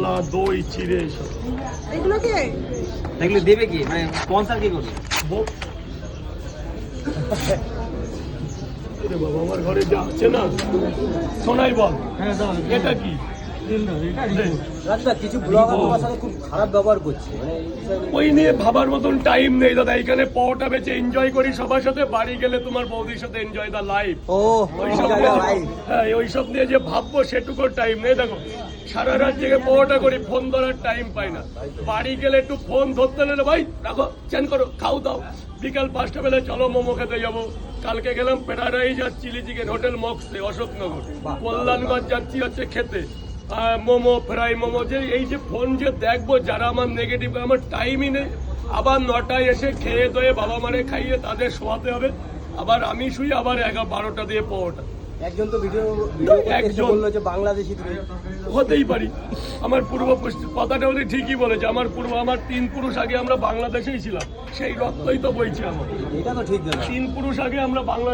রসমালা, দই, চিড়ে এসব। এগুলো কি এগুলো দেবে কি, মানে স্পন্সর কি করবে? আরে বাবা, আমার ঘরে যা আছে না, শোনাই বল। হ্যাঁ দাও। এটা কি? রাজদা কিছু ব্লগার তোমার সাথে খুব খারাপ ব্যবহার করছে, মানে ওই নিয়ে ভাবার মতন টাইম নেই দাদা। এখানে পাওয়াটা বেঁচে এনজয় করি সবার সাথে, বাড়ি গেলে তোমার বৌদির সাথে এনজয় দা লাইফ। ও হ্যাঁ, ওইসব নিয়ে যে ভাববো সেটুকুর টাইম নেই। দেখো, সারা রাত জেগে পাওয়াটা করি, ফোন ধরার টাইম পাই না। বাড়ি গেলে একটু ফোন ধরতে নিলে, ভাই রাখো, চেন করো, খাও দাও। বিকাল 5টা বেলা চলো মোমো খেতে যাবো। কালকে গেলাম প্যারাডাইজ আর চিলি চিকেন হোটেল মক্সে, অশোকনগর। কল্যাণগঞ্জ যাচ্ছি হচ্ছে খেতে মোমো, ফ্রাই মোমো। যে এই যে ফোন যে দেখবো, যারা আমার নেগেটিভ, আমার টাইমই নেই। আবার 9টায় এসে খেয়ে দয়ে বাবা মারে খাইয়ে তাদের শোয়াতে হবে, আবার আমি শুই, আবার 12টা দিয়ে পাওয়াটা। একজন তো ভিডিও একজন বললো যে বাংলাদেশি তুমি। হতেই পারি। আমার কথাটা বলে ঠিকই বলেছে। আমার 3 পুরুষ আগে আমরা বাংলাদেশেই ছিলাম, সেই রক্তই তো বইছে আমার। এটা তো ঠিক না। 3 পুরুষ আগে আমরা বাংলা